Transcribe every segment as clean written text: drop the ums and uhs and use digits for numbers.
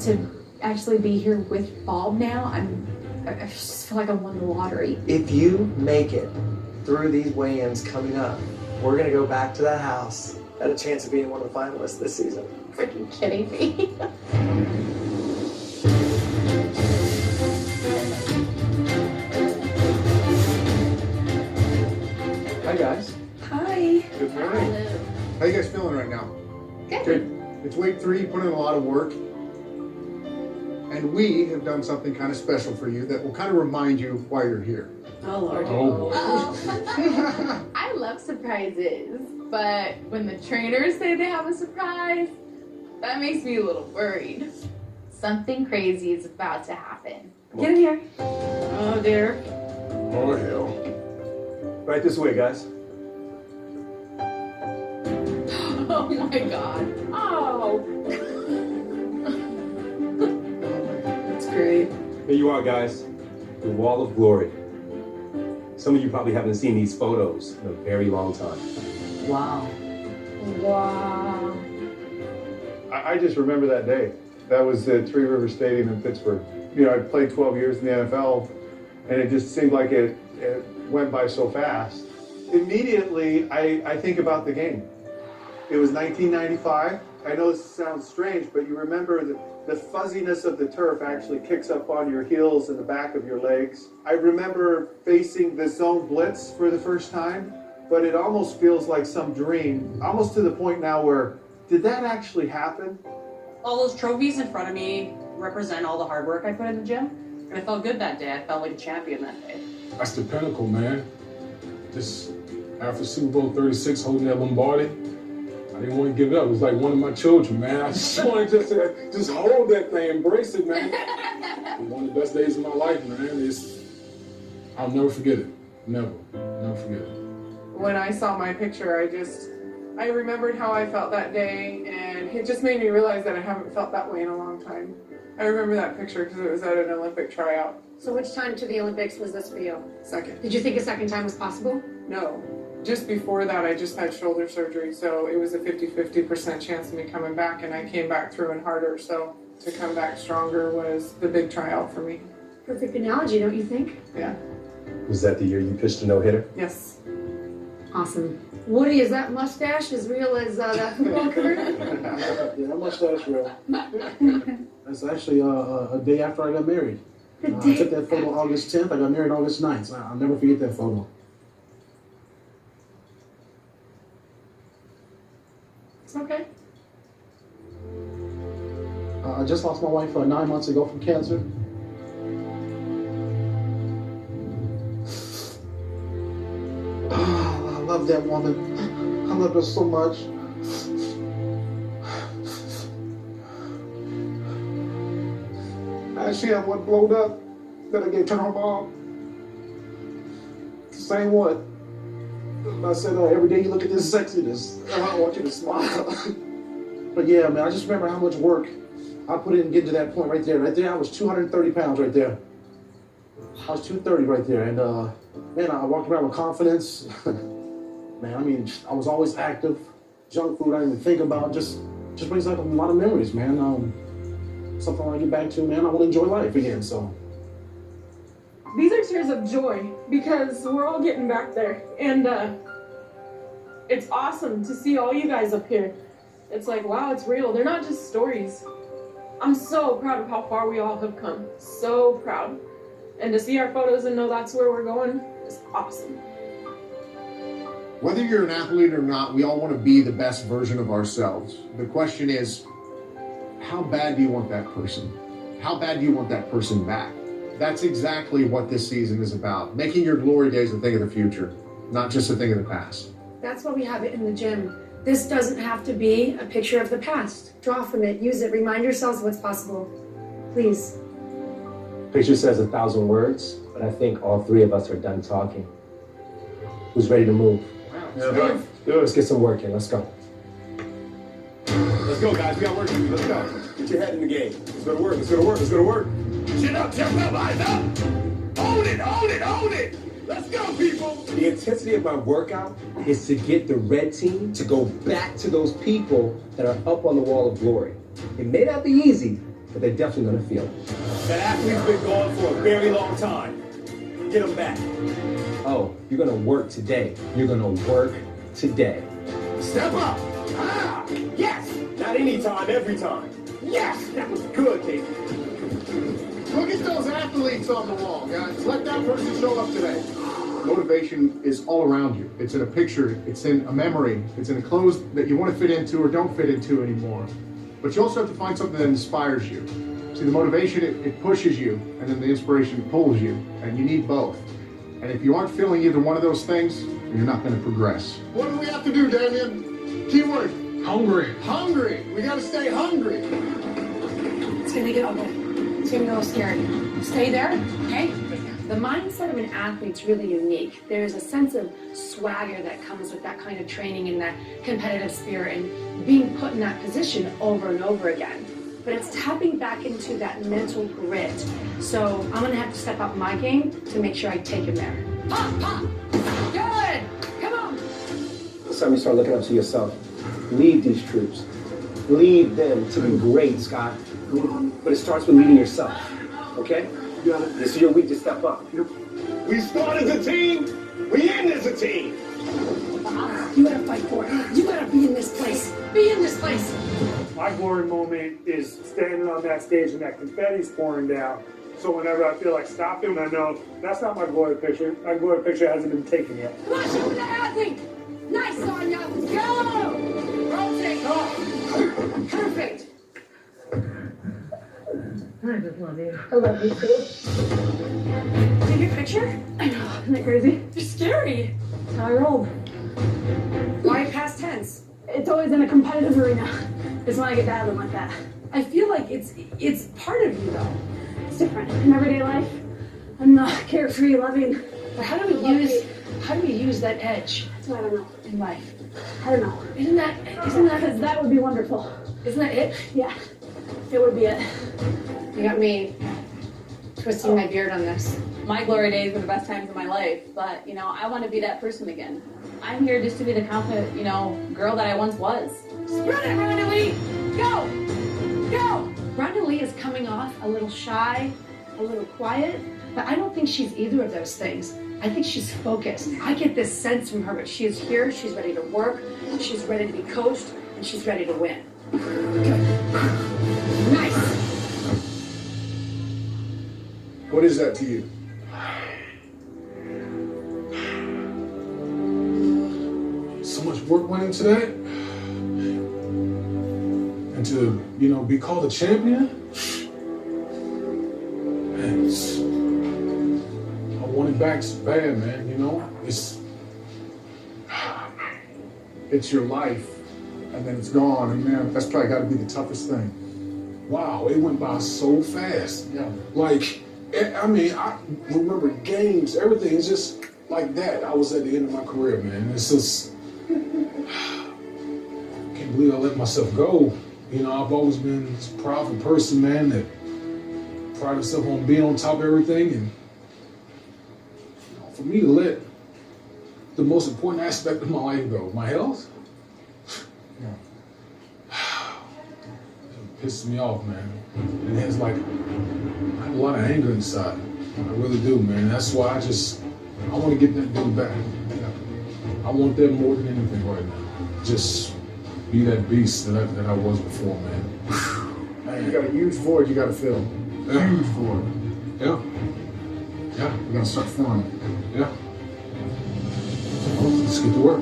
to actually be here with Bob now, I just feel like I won the lottery. If you make it through these weigh-ins coming up, we're gonna go back to that house at a chance of being one of the finalists this season. Freaking kidding me. Hi guys. Hi. Good morning. Hello. How you guys feeling right now? Good. It's week 3, you put in a lot of work. And we have done something kind of special for you that will kind of remind you why you're here. Oh, Lord. Oh. I love surprises, but when the trainers say they have a surprise, that makes me a little worried. Something crazy is about to happen. Get in here. Oh, dear. Oh, hell. Right this way, guys. Oh my God. Oh. That's great. Here you are, guys. The Wall of Glory. Some of you probably haven't seen these photos in a very long time. Wow. Wow. I just remember that day. That was at Three River Stadium in Pittsburgh. You know, I played 12 years in the NFL, and it just seemed like it went by so fast. Immediately, I think about the game. It was 1995. I know this sounds strange, but you remember the fuzziness of the turf actually kicks up on your heels and the back of your legs. I remember facing the zone blitz for the first time, but it almost feels like some dream, almost to the point now where, did that actually happen? All those trophies in front of me represent all the hard work I put in the gym. And I felt good that day. I felt like a champion that day. That's the pinnacle, man. Just after Super Bowl 36, holding that Lombardi, I didn't want to give it up. It was like one of my children, man. I just wanted to just hold that thing, embrace it, man. One of the best days of my life, man. I'll never forget it. Never forget it. When I saw my picture, I remembered how I felt that day, and it just made me realize that I haven't felt that way in a long time. I remember that picture because it was at an Olympic tryout. So which time to the Olympics was this for you? Second. Did you think a second time was possible? No. Just before that, I just had shoulder surgery, so it was a 50% chance of me coming back, and I came back through and harder, so to come back stronger was the big tryout for me. Perfect analogy, don't you think? Yeah. Was that the year you pitched a no-hitter? Yes. Awesome. Woody, is that mustache as real as that football career? Yeah, that mustache real. That's actually a day after I got married. I took that photo August 10th. I got married August 9th. So I'll never forget that photo. It's okay. I just lost my wife 9 months ago from cancer. I love that woman. I love her so much. She had one blowed up that I gave to her mom. Same one. I said, every day you look at this sexiness, I want you to smile. But yeah, man, I just remember how much work I put in getting to that point right there. Right there, I was 230 pounds right there. I was 230 right there. And man, I walked around with confidence. Man, I mean, I was always active. Junk food I didn't even think about. Just brings back a lot of memories, man. Something I want to get back to, man. I want to enjoy life again, so. These are tears of joy because we're all getting back there, and it's awesome to see all you guys up here. It's like, wow, it's real. They're not just stories. I'm so proud of how far we all have come. So proud. And to see our photos and know that's where we're going is awesome. Whether you're an athlete or not, we all want to be the best version of ourselves. The question is, how bad do you want that person? How bad do you want that person back? That's exactly what this season is about. Making your glory days a thing of the future, not just a thing of the past. That's why we have it in the gym. This doesn't have to be a picture of the past. Draw from it, use it, remind yourselves what's possible. Please. Picture says 1,000 words, but I think all 3 of us are done talking. Who's ready to move? Yeah, Let's get some work in. Let's go. Let's go, guys. We got work to do. Let's go. Get your head in the game. Let's go to work. Let's go to work. Let's go to work. Chin up, chest up, eyes up. Hold it, hold it, hold it. Let's go, people. The intensity of my workout is to get the red team to go back to those people that are up on the Wall of Glory. It may not be easy, but they're definitely gonna feel it. That athlete's been gone for a very long time. Get him back. Oh, you're gonna work today. You're gonna work today. Step up. Ah, yes. Not anytime, every time. Yes, that was good, baby. Look at those athletes on the wall, guys. Let that person show up today. Motivation is all around you. It's in a picture, it's in a memory, it's in a clothes that you want to fit into or don't fit into anymore. But you also have to find something that inspires you. See, the motivation, it pushes you, and then the inspiration pulls you, and you need both. And if you aren't feeling either one of those things, you're not going to progress. What do we have to do, Damien? Keyword. Hungry. Hungry. We got to stay hungry. It's gonna get ugly. It's gonna go scary. Stay there, okay? The mindset of an athlete's really unique. There's a sense of swagger that comes with that kind of training and that competitive spirit and being put in that position over and over again. But it's tapping back into that mental grit. So I'm gonna have to step up my game to make sure I take him there. Pop, pop! Good! Come on! It's time you start looking up to yourself. Lead these troops. Lead them to be great, Scott. But it starts with leading yourself, okay? You got it. This is your week to step up. We start as a team. We end as a team. You gotta fight for it. You gotta be in this place. Be in this place. My glory moment is standing on that stage and that confetti's pouring down. So whenever I feel like stopping, I know that's not my glory picture. My glory picture hasn't been taken yet. Come on, shoot with the athlete. Nice, Sonya. Go! Rotate. Oh. Perfect. I just love you. I love you too. Take your picture? I know, isn't it crazy? You're scary. That's how I rolled. Why past tense? It's always in a competitive arena. It's when I get battling like that. I feel like it's part of you though. It's different. In everyday life, I'm not carefree, loving. But how do we use that edge? That's what I don't know. In life? I don't know. Isn't that Because that would be wonderful. isn't that it? Yeah, it would be it. You got me twisting my beard on this. My glory days were the best times of my life, but, you know, I want to be that person again. I'm here just to be the confident, you know, girl that I once was. Run it, Ronda Lee! Go! Go! Ronda Lee is coming off a little shy, a little quiet, but I don't think she's either of those things. I think she's focused. I get this sense from her, but she is here, she's ready to work, she's ready to be coached, and she's ready to win. Good. Nice! What is that to you? So much work went into that. And to, you know, be called a champion. Man, I want it back so bad, man, you know? It's your life, and then it's gone, and man, that's probably got to be the toughest thing. Wow, it went by so fast. Yeah. Like, I mean, I remember games, everything is just like that. I was at the end of my career, man. It's just, can't believe I let myself go. You know, I've always been this prideful person, man, that pride himself on being on top of everything. And you know, for me to let the most important aspect of my life go, my health, it pisses me off, man. And it's like, I have a lot of anger inside. I really do, man. That's why I want to get that dude back. I want that more than anything right now. Just be that beast that I was before, man. Man, you got a huge void you got to fill. Yeah. Huge void. Yeah. Yeah. You got to start forming. Yeah. Well, let's get to work.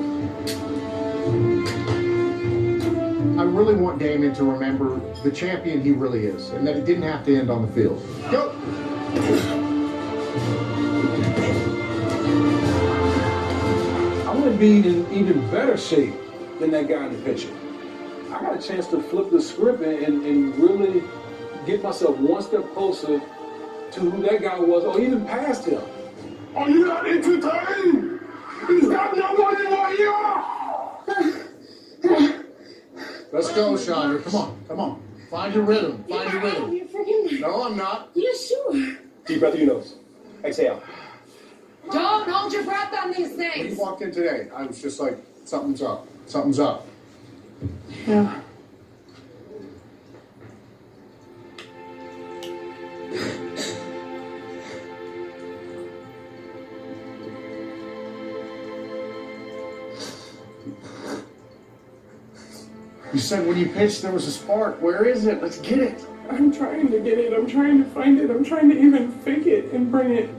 I really want Damien to remember the champion he really is, and that it didn't have to end on the field. Go! I want to be in even better shape than that guy in the picture. I got a chance to flip the script and really get myself one step closer to who that guy was, or even past him. Are you not entertained? Is that not what you are here? Let's go, Chandra. Come on, come on. Find your rhythm. Find your rhythm. You're freaking... No, I'm not. Yeah, sure. Deep breath through your nose. Exhale. Don't hold your breath on these When you things. walked in today, I was just like, something's up. Something's up. Yeah. You said when you pitched there was a spark. Where is it? Let's get it. I'm trying to get it. I'm trying to find it. I'm trying to even fake it and bring it.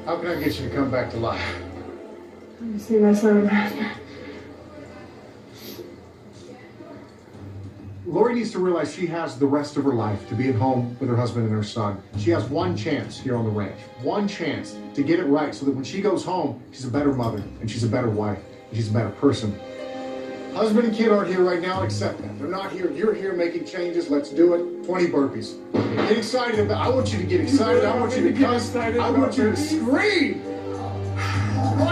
How can I get you to come back to life? Let me see my son. Lori needs to realize she has the rest of her life to be at home with her husband and her son. She has one chance here on the ranch. One chance to get it right so that when she goes home, she's a better mother and she's a better wife and she's a better person. Husband and kid aren't here right now, accept that. They're not here. You're here making changes. Let's do it. 20 burpees. Get excited about it. I want you to get excited. I want you to cuss. I want you to scream.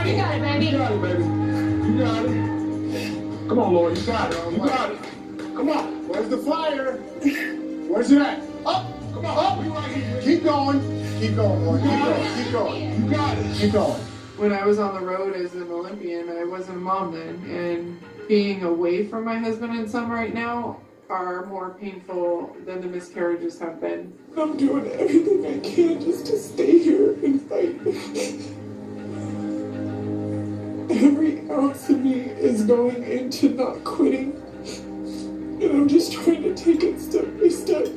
You got it, baby. You got it, baby. You got it. Come on, Lori. You got it. You got it. Come on. Where's the fire? Where's it at? Up. Come on. Up. You right here. Keep going. Keep going, Lori. Keep going. Keep going. You got it. Keep going. When I was on the road as an Olympian, I wasn't a mom then, and being away from my husband and son right now are more painful than the miscarriages have been. I'm doing everything I can just to stay here and fight. Every ounce of me is going into not quitting, and I'm just trying to take it step by step.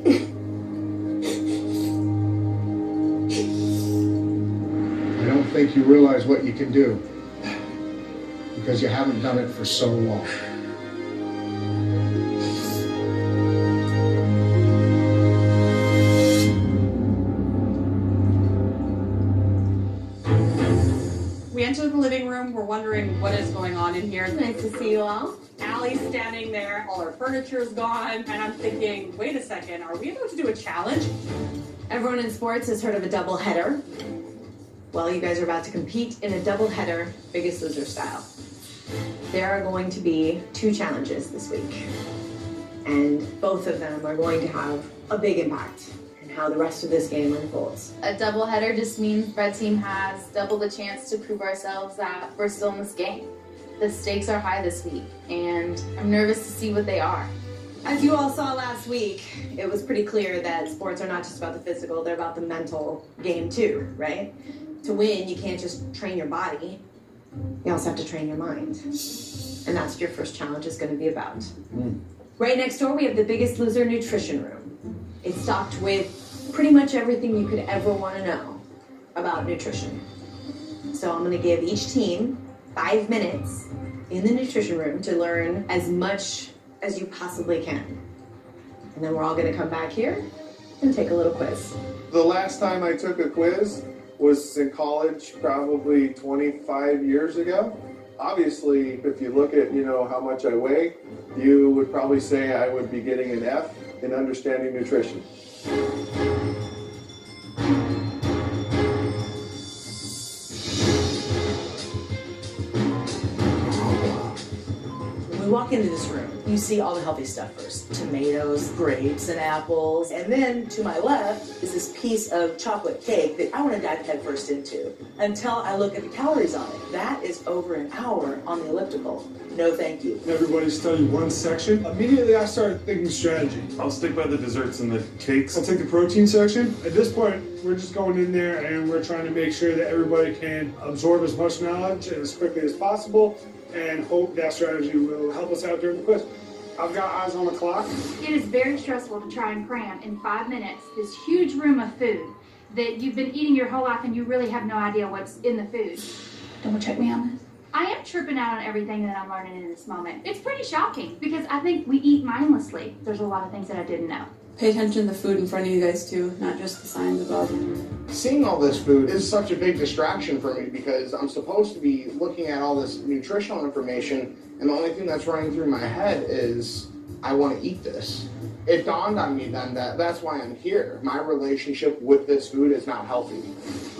I don't think you realize what you can do because you haven't done it for so long. We enter the living room. We're wondering what is going on in here. Nice to see you all. Allie's standing there. All our furniture's gone. And I'm thinking, wait a second, are we about to do a challenge? Everyone in sports has heard of a double header. Well, you guys are about to compete in a double header, Biggest Loser style. There are going to be 2 challenges this week. And both of them are going to have a big impact in how the rest of this game unfolds. A doubleheader just means red team has double the chance to prove ourselves that we're still in this game. The stakes are high this week, and I'm nervous to see what they are. As you all saw last week, it was pretty clear that sports are not just about the physical, they're about the mental game too, right? To win, you can't just train your body, you also have to train your mind. And that's what your first challenge is going to be about. Right next door, we have the Biggest Loser nutrition room. It's stocked with pretty much everything you could ever want to know about nutrition. So I'm going to give each team 5 minutes in the nutrition room to learn as much as you possibly can. And then we're all going to come back here and take a little quiz. The last time I took a quiz was in college, probably 25 years ago. Obviously, if you look at, how much I weigh, you would probably say I would be getting an F in understanding nutrition. When we walk into this room, you see all the healthy stuff first. Tomatoes, grapes, and apples. And then to my left is this piece of chocolate cake that I want to dive headfirst into until I look at the calories on it. That is over an hour on the elliptical. No thank you. Everybody study one section. Immediately I started thinking strategy. I'll stick by the desserts and the cakes. I'll take the protein section. At this point, we're just going in there and we're trying to make sure that everybody can absorb as much knowledge as quickly as possible and hope that strategy will help us out during the quiz. I've got eyes on the clock. It is very stressful to try and cram in 5 minutes this huge room of food that you've been eating your whole life and you really have no idea what's in the food. Double check me on this. I am tripping out on everything that I'm learning in this moment. It's pretty shocking because I think we eat mindlessly. There's a lot of things that I didn't know. Pay attention to the food in front of you guys too, not just the signs above. Seeing all this food is such a big distraction for me because I'm supposed to be looking at all this nutritional information and the only thing that's running through my head is I want to eat this. It dawned on me then that that's why I'm here. My relationship with this food is not healthy.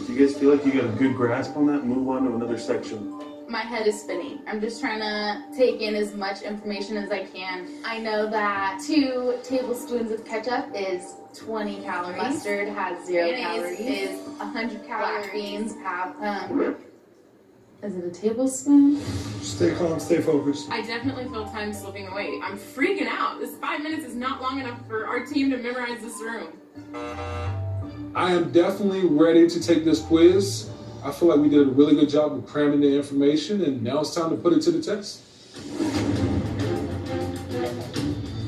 Do you guys feel like you got a good grasp on that? Move on to another section. My head is spinning. I'm just trying to take in as much information as I can. I know that 2 tablespoons of ketchup is 20 calories. Mustard has 0 calories. Is 100 calories. Black beans have, is it a tablespoon? Stay calm, stay focused. I definitely feel time slipping away. I'm freaking out. This 5 minutes is not long enough for our team to memorize this room. I am definitely ready to take this quiz. I feel like we did a really good job of cramming the information, and now it's time to put it to the test.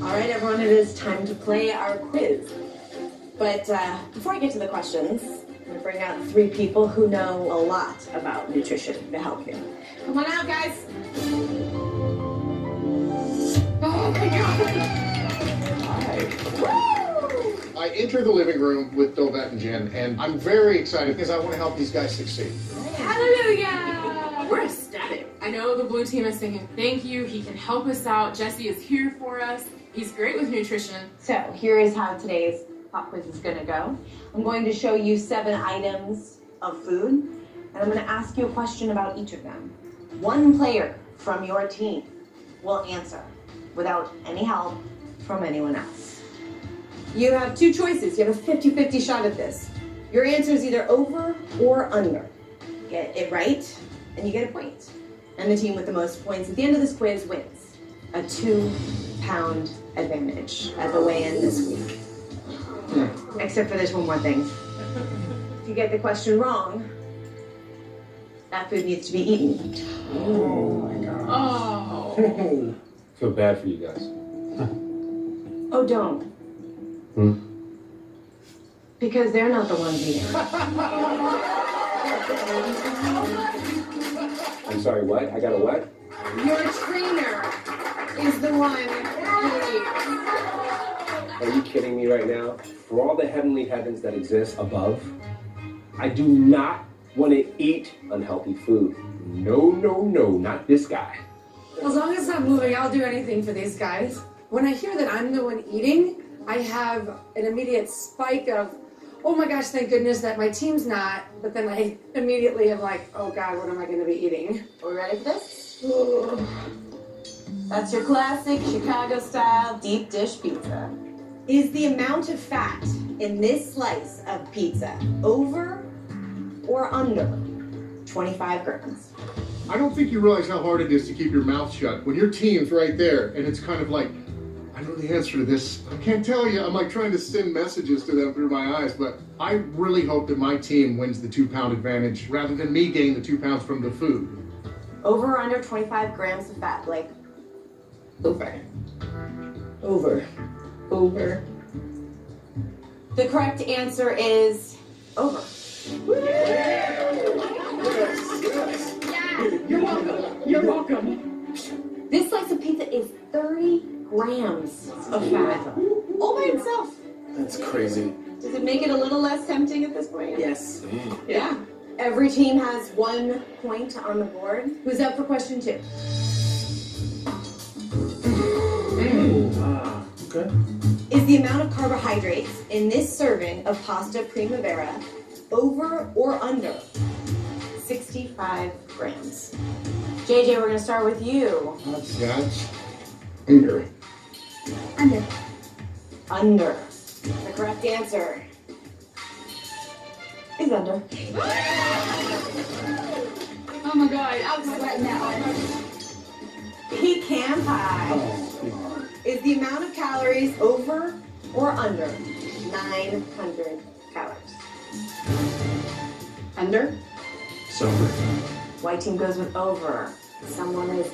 All right, everyone, it is time to play our quiz. But before I get to the questions, I'm going to bring out 3 people who know a lot about nutrition to help you. Come on out, guys. Oh my God. I enter the living room with Dovette and Jen, and I'm very excited because I want to help these guys succeed. Hallelujah! We're ecstatic. I know the blue team is saying thank you. He can help us out. Jesse is here for us. He's great with nutrition. So here is how today's pop quiz is going to go. I'm going to show you 7 items of food, and I'm going to ask you a question about each of them. One player from your team will answer without any help from anyone else. You have 2 choices. You have a 50-50 shot at this. Your answer is either over or under. Get it right, and you get a point. And the team with the most points at the end of this quiz wins a 2-pound advantage at the weigh-in this week. Except for there's one more thing. If you get the question wrong, that food needs to be eaten. Oh my God. Oh. Feel bad for you guys. Oh, don't. Because they're not the ones eating. I'm sorry, what? I got a what? Your trainer is the one who Are you kidding me right now? For all the heavenly heavens that exist above, I do not want to eat unhealthy food. No, no, no, not this guy. As long as I'm moving, I'll do anything for these guys. When I hear that I'm the one eating, I have an immediate spike of, oh my gosh, thank goodness that my team's not. But then I immediately am like, oh God, what am I going to be eating? Are we ready for this? That's your classic Chicago-style deep dish pizza. Is the amount of fat in this slice of pizza over or under 25 grams? I don't think you realize how hard it is to keep your mouth shut when your team's right there, and it's kind of like, I know the answer to this. I can't tell you. I'm like trying to send messages to them through my eyes, but I really hope that my team wins the 2-pound advantage rather than me gaining the 2 pounds from the food. Over or under 25 grams of fat, like over. Over. Over. The correct answer is over. You're welcome. You're welcome. This slice of pizza is 30 grams of fat all by itself. That's crazy. Does it make it a little less tempting at this point? Yes. Yeah. Every team has 1 point on the board. Who's up for question 2? Okay. Is the amount of carbohydrates in this serving of pasta primavera over or under 65 grams? JJ, we're going to start with you. That's under. Under. Under. The correct answer is under. Oh my God, I'm sweating now. Pecan pie. Is the amount of calories over or under 900 calories? Under? It's over. White team goes with over. Someone is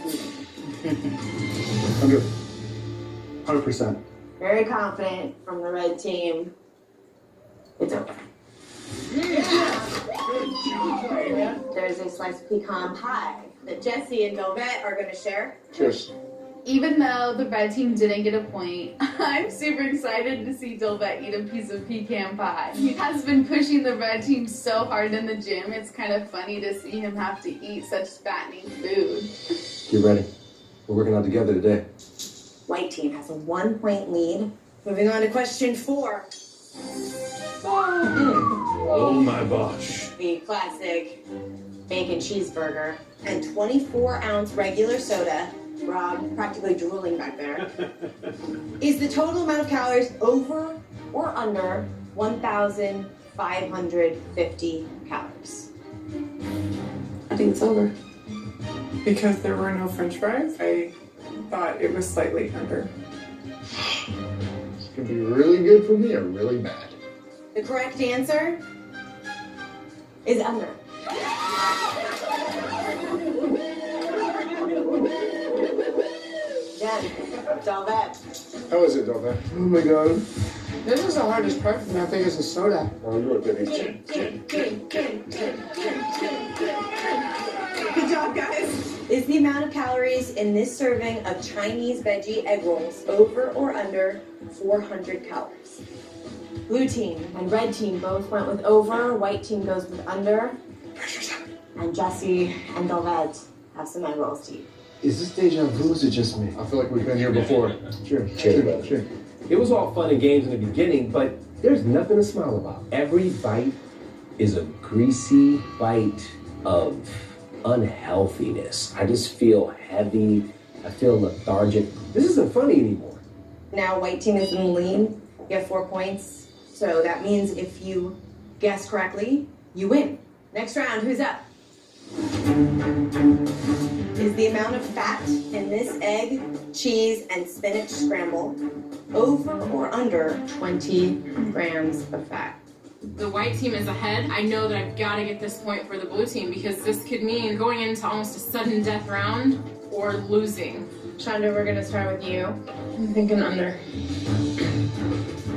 eating. Under. 100%. Very confident from the red team. It's over. There's a slice of pecan pie that Jesse and Dovette are going to share. Cheers. Even though the red team didn't get a point, I'm super excited to see Dovette eat a piece of pecan pie. He has been pushing the red team so hard in the gym, it's kind of funny to see him have to eat such fattening food. Get ready. We're working out together today. White team has a 1-point lead. Moving on to question 4. Oh my gosh. The classic bacon cheeseburger and 24-ounce regular soda. Rob practically drooling back there. Is the total amount of calories over or under 1,550 calories? I think it's over. Because there were no french fries, I thought it was slightly under. This can be really good for me or really bad. The correct answer is under. Dalvet. How is it, Dalvet? Oh my god. This is the hardest part for me. I think it's the soda. Oh, you're a baby. Good job, guys. Is the amount of calories in this serving of Chinese veggie egg rolls over or under 400 calories? Blue team and red team both went with over. White team goes with under. And Jesse and Dalvet have some egg rolls to eat. Is this deja vu or is it just me? I feel like we've been here before. Cheers. Cheers. Cheers. It was all fun and games in the beginning, but there's nothing to smile about. Every bite is a greasy bite of unhealthiness. I just feel heavy. I feel lethargic. This isn't funny anymore. Now, white team is in the lead. You have 4 points. So that means if you guess correctly, you win. Next round, who's up? Is the amount of fat in this egg, cheese, and spinach scramble over or under 20 grams of fat? The white team is ahead. I know that I've got to get this point for the blue team because this could mean going into almost a sudden death round or losing. Chandra, we're gonna start with you. I'm thinking under.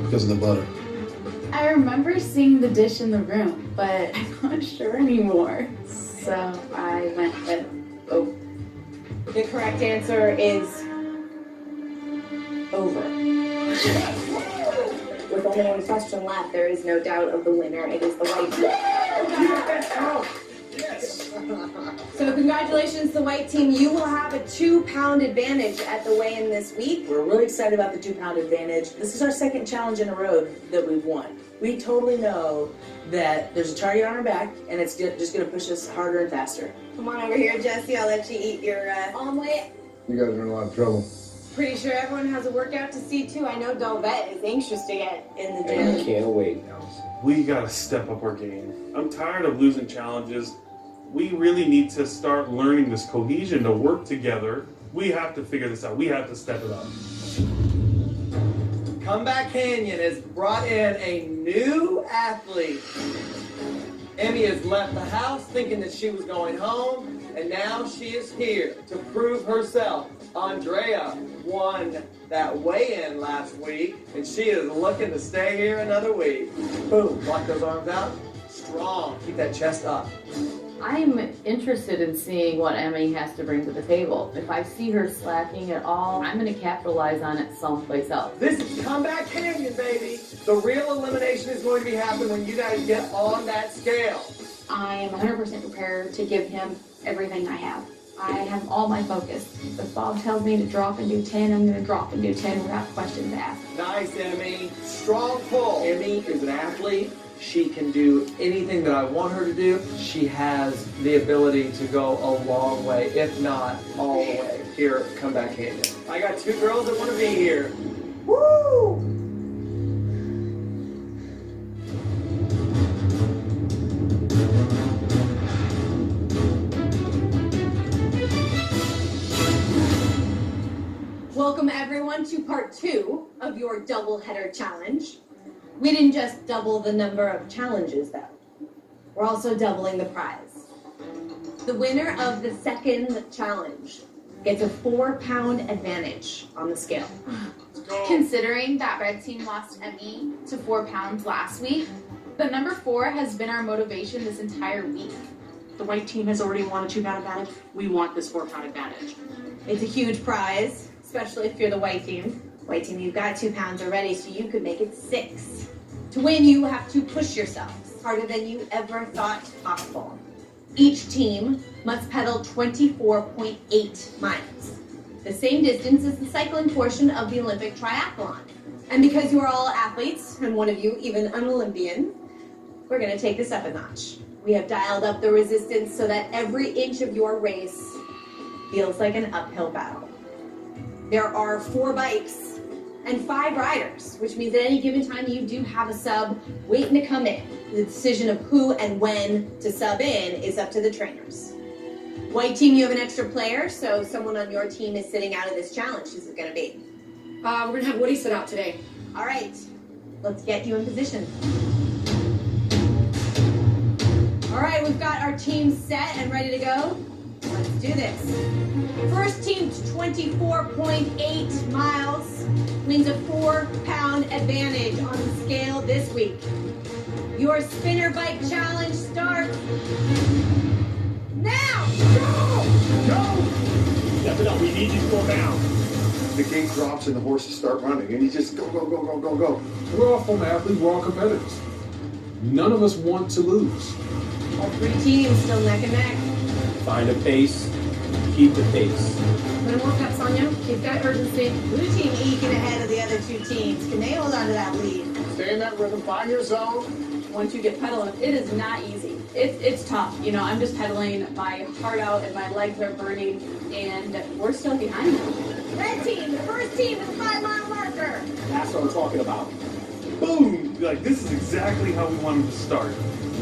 Because of the butter. I remember seeing the dish in the room, but I'm not sure anymore. So I went with over. The correct answer is over. With only one question left, there is no doubt of the winner. It is the white team. Yes! So congratulations, the white team. You will have a 2-pound advantage at the weigh-in this week. We're really excited about the 2-pound advantage. This is our second challenge in a row that we've won. We totally know that there's a target on our back, and it's just going to push us harder and faster. Come on over here, Jesse. I'll let you eat your omelet. You guys are in a lot of trouble. Pretty sure everyone has a workout to see, too. I know Dalvet is anxious to get in the gym. I can't wait, Allison. We gotta step up our game. I'm tired of losing challenges. We really need to start learning this cohesion to work together. We have to figure this out. We have to step it up. Comeback Canyon has brought in a new athlete. Emmy has left the house thinking that she was going home, and now she is here to prove herself. Andrea won that weigh-in last week, and she is looking to stay here another week. Boom, lock those arms out. Strong, keep that chest up. I'm interested in seeing what Emmy has to bring to the table. If I see her slacking at all, I'm going to capitalize on it someplace else. This is Comeback Canyon, baby. The real elimination is going to be happening when you guys get on that scale. I am 100% prepared to give him everything I have. I have all my focus. If Bob tells me to drop and do 10, I'm going to drop and do 10 without questions asked. Nice, Emmy. Strong pull. Emmy is an athlete. She can do anything that I want her to do. She has the ability to go a long way, if not all the way. Here, Comeback Canyon. I got 2 girls that want to be here. Woo! Welcome everyone to part 2 of your double header challenge. We didn't just double the number of challenges though. We're also doubling the prize. The winner of the second challenge gets a 4-pound advantage on the scale. Considering that red team lost Emmy to 4 pounds last week, the number 4 has been our motivation this entire week. The white team has already won a 2-pound advantage. We want this 4-pound advantage. It's a huge prize, especially if you're the white team. White team, you've got 2 pounds already, so you could make it 6. To win, you have to push yourselves harder than you ever thought possible. Each team must pedal 24.8 miles, the same distance as the cycling portion of the Olympic triathlon. And because you are all athletes, and one of you even an Olympian, we're going to take this up a notch. We have dialed up the resistance so that every inch of your race feels like an uphill battle. There are 4 bikes and 5 riders, which means at any given time you do have a sub waiting to come in. The decision of who and when to sub in is up to the trainers. White team, you have an extra player, so someone on your team is sitting out of this challenge. Who's it going to be? We're going to have Woody sit out today. All right, let's get you in position. All All right, we've got our team set and ready to go. Let's do this. First team to 24.8 miles means a 4-pound advantage on the scale this week. Your spinner bike challenge starts now. Go! Step it up. We need you 4 pounds. The gate drops and the horses start running, and you just go, go, go, go, go, go. We're all former athletes, we're all competitors. None of us want to lose. All 3 teams still neck and neck. Find a pace, keep the pace. Gonna work that, Sonia. Keep that urgency. Blue team eking ahead of the other 2 teams. Can they hold on to that lead? Stay in that rhythm, find your zone. Once you get pedaling, it is not easy. It's tough. You know, I'm just pedaling my heart out and my legs are burning, and we're still behind them. Red team, the first team to the 5-mile marker. That's what I'm talking about. Boom! Like, this is exactly how we wanted to start.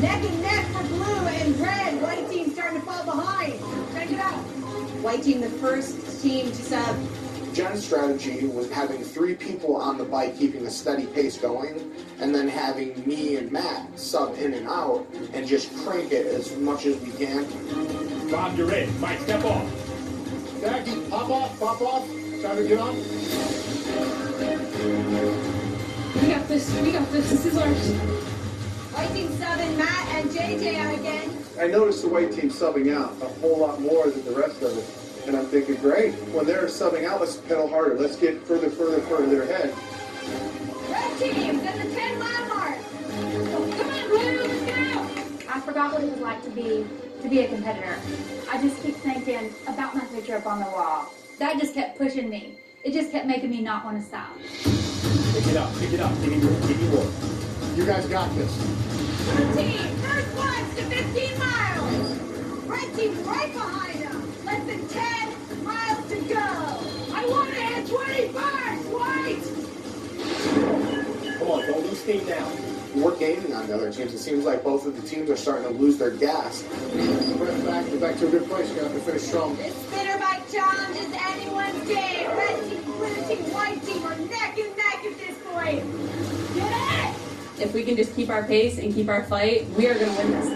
Neck and neck for blue and red. White team starting to fall behind. Check it out. White team, the first team to sub. Jen's strategy was having 3 people on the bike keeping a steady pace going, and then having me and Matt sub in and out and just crank it as much as we can. Bob, you're in. Mike, step off. Jackie, pop off, pop off. Time to get on. We got this. We got this. This is ours. White team subbing Matt and JJ out again. I noticed the white team subbing out a whole lot more than the rest of it. And I'm thinking, great, when they're subbing out, let's pedal harder. Let's get further ahead. Red team's at the 10-mile mark. Come on, Blue, let's go. I forgot what it was like to be a competitor. I just keep thinking about my picture up on the wall. That just kept pushing me. It just kept making me not want to stop. Pick it up, give me more. You guys got this. Blue team, first ones to 15 miles. Red team's right behind them. Less than 10 miles to go. I want to hit 25, White. Come on, don't lose steam now. We're gaining on the other teams. It seems like both of the teams are starting to lose their gas. We're back to a good place. You're going to have to finish strong. This spinner bike challenge is anyone's game. Red team, blue team, white team are neck and neck at this point. Get it! If we can just keep our pace and keep our fight, we are going to win this.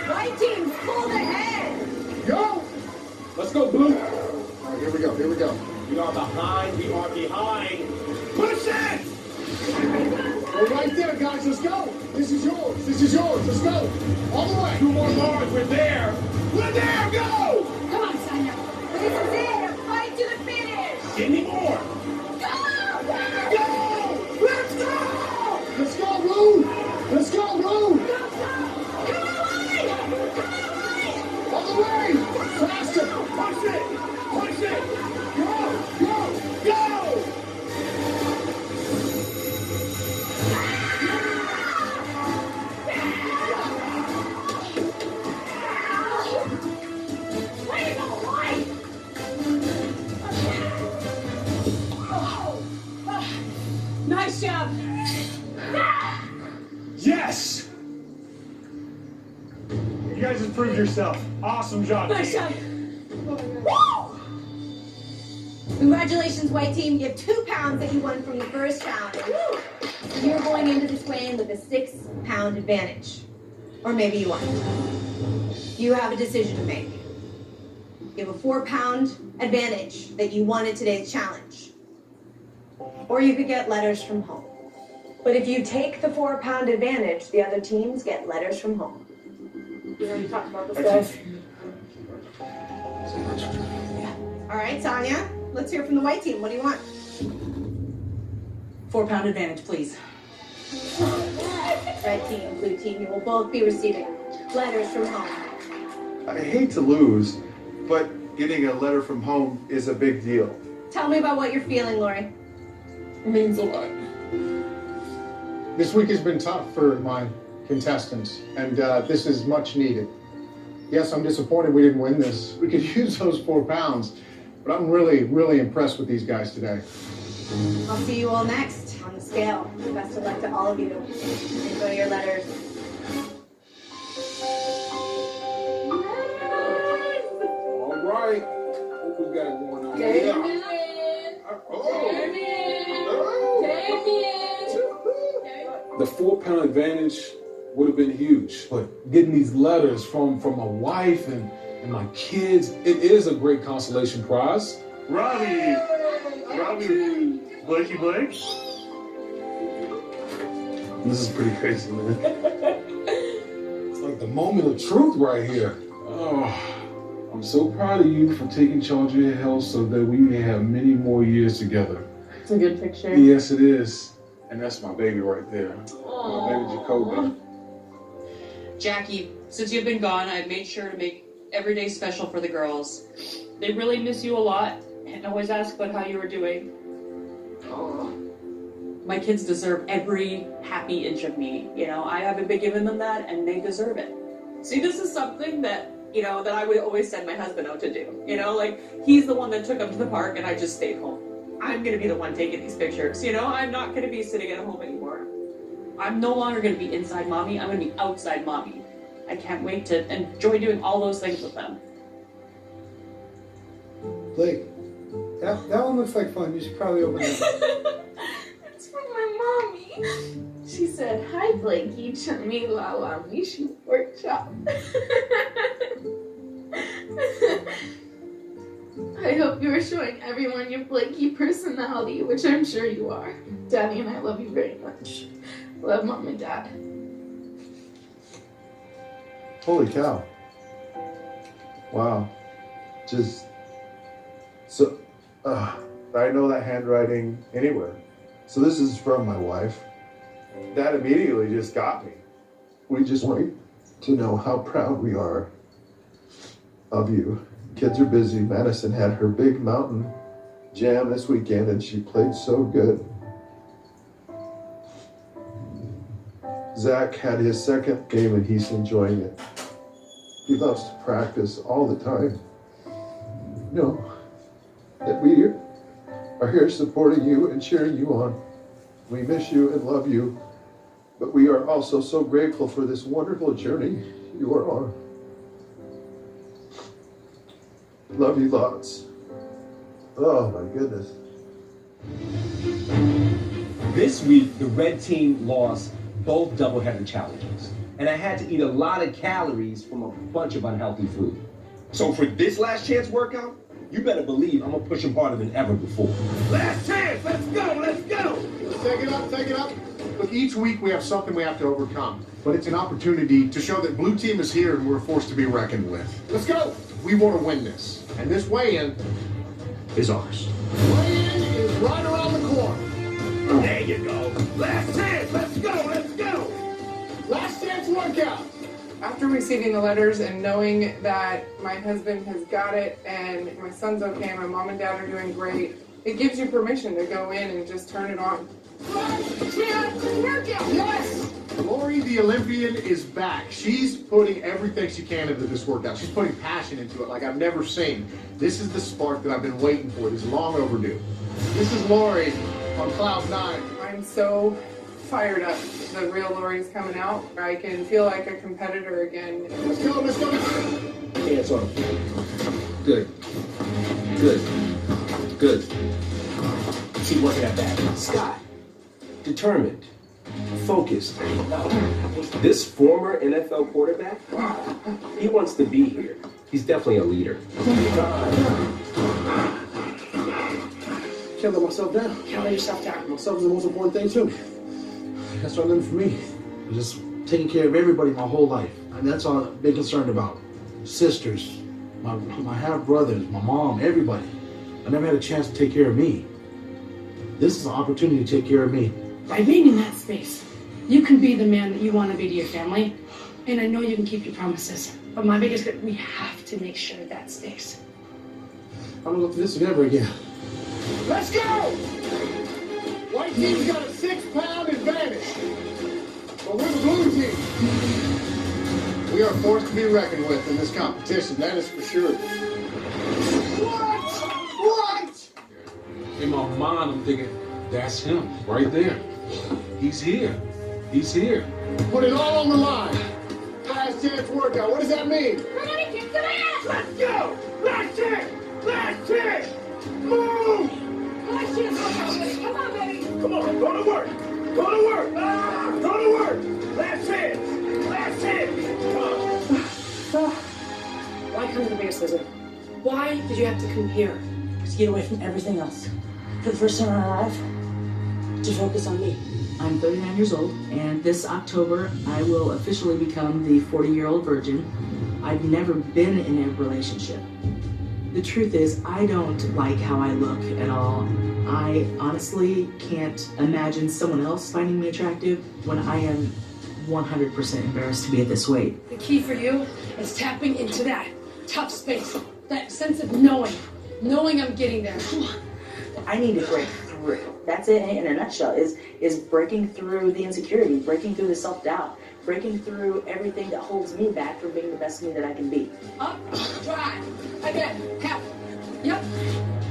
White team's pulled ahead. Go! Let's go, Blue. All right, here we go. We are behind. Push it! We're right there, guys. Let's go. This is yours. Let's go. All the way. 2 more bars. We're there. Go! Come on, Sonia. This is it. A fight to the finish. Give me more. Go! Let's go! Let's go, Blue. Let's go, Blue. All the way. Faster. Push it. Go! Nice job. Yes! You guys improved yourself. Awesome job. Nice job. Woo! Congratulations, white team. You have 2 pounds that you won from the first challenge. You're going into this weigh-in with a 6-pound advantage. Or maybe you won't. You have a decision to make. You have a 4-pound advantage that you won at today's challenge. Or you could get letters from home. But if you take the 4-pound advantage, the other teams get letters from home. We already talked about this, guys. All right, Tanya, let's hear from the white team. What do you want? 4-pound advantage, please. Red team, blue team, you will both be receiving letters from home. I hate to lose, but getting a letter from home is a big deal. Tell me about what you're feeling, Lori. It means a lot. This week has been tough for my contestants, and this is much needed. Yes, I'm disappointed we didn't win this. We could use those 4 pounds, but I'm really impressed with these guys today. I'll see you all next on the scale. Best of luck to all of you. Enjoy your letters. All right. What we got going on Damien. here? Damien. The 4-pound advantage would have been huge. But getting these letters from my wife and my kids, it is a great consolation prize. Robbie, Blakey Blake. This is pretty crazy, man. It's like the moment of truth right here. Oh, I'm so proud of you for taking charge of your health so that we may have many more years together. It's a good picture. Yes, it is. And that's my baby right there. Aww. My baby Jacoby. Jackie, since you've been gone, I've made sure to make every day special for the girls. They really miss you a lot and always ask about how you were doing. Oh. My kids deserve every happy inch of me. You know, I haven't been giving them that, and they deserve it. See, this is something that, you know, that I would always send my husband out to do. You know, like, he's the one that took them to the park, and I just stayed home. I'm going to be the one taking these pictures. You know, I'm not going to be sitting at home anymore. I'm no longer going to be inside mommy. I'm going to be outside mommy. I can't wait to enjoy doing all those things with them. Blake, that one looks like fun. You should probably open it. It's from my mommy. She said, "Hi, Blakey, chummy, la la, we should workshop." I hope you are showing everyone your Blakey personality, which I'm sure you are. Daddy and I love you very much. Love, Mom and Dad. Holy cow. Wow. Just so I know that handwriting anywhere. So this is from my wife. That immediately just got me. We just want to know how proud we are of you. Kids are busy. Madison had her big mountain jam this weekend and she played so good. Zach had his second game and he's enjoying it. He loves to practice all the time. Know that we are here supporting you and cheering you on. We miss you and love you, but we are also so grateful for this wonderful journey you are on. Love you lots. Oh my goodness. This week, the red team lost both doubleheader challenges, and I had to eat a lot of calories from a bunch of unhealthy food. So for this last chance workout, you better believe I'm gonna push them harder than ever before. Last chance, let's go, let's go. Take it up, take it up. Look, each week we have something we have to overcome, but it's an opportunity to show that blue team is here and we're a force to be reckoned with. Let's go. We want to win this, and this weigh-in is ours. Weigh-in is right around the corner. There you go. Last chance, let's go, let's go. Last chance workout. After receiving the letters and knowing that my husband has got it and my son's okay, my mom and dad are doing great, it gives you permission to go in and just turn it on. Last chance workout. Yes. Lori, the Olympian, is back. She's putting everything she can into this workout. She's putting passion into it like I've never seen. This is the spark that I've been waiting for. This is long overdue. This is Lori on Cloud 9. I'm so fired up. The real Lori's coming out. I can feel like a competitor again. Let's go, let's go. Hands on. Good. Good. Good. Keep working at that. Scott. Determined. Focused. This former NFL quarterback, he wants to be here. He's definitely a leader. Can't let myself down. Can't let yourself down. Myself is the most important thing too. That's what I learned for me. Just taking care of everybody my whole life. And that's all I've been concerned about. Sisters, my half-brothers, my mom, everybody. I never had a chance to take care of me. This is an opportunity to take care of me. By being in that space, you can be the man that you want to be to your family. And I know you can keep your promises. But my biggest we have to make sure that stays. I don't look for this ever again. Let's go! White team's got a 6-pound advantage. But we're the blue team. We are a force to be reckoned with in this competition, that is for sure. What? In my mind, I'm thinking, that's him right there. He's here. He's here. Put it all on the line. Last chance workout. What does that mean? We're gonna kick some ass! Let's go! Last chance! Last chance! Move! Last chance workout, baby. Come on, baby. Come on, go to work! Go to work! Ah, go to work! Last chance! me the biggest scissor. Why did you have to come here? To get away from everything else. For the first time in my life, to focus on me. I'm 39 years old, and this October, I will officially become the 40-year-old virgin. I've never been in a relationship. The truth is, I don't like how I look at all. I honestly can't imagine someone else finding me attractive when I am 100% embarrassed to be at this weight. The key for you is tapping into that tough space, that sense of knowing I'm getting there. I need to break through. That's it in a nutshell, is breaking through the insecurity, breaking through the self-doubt, breaking through everything that holds me back from being the best me that I can be. Up, drive. Again, half. Yep.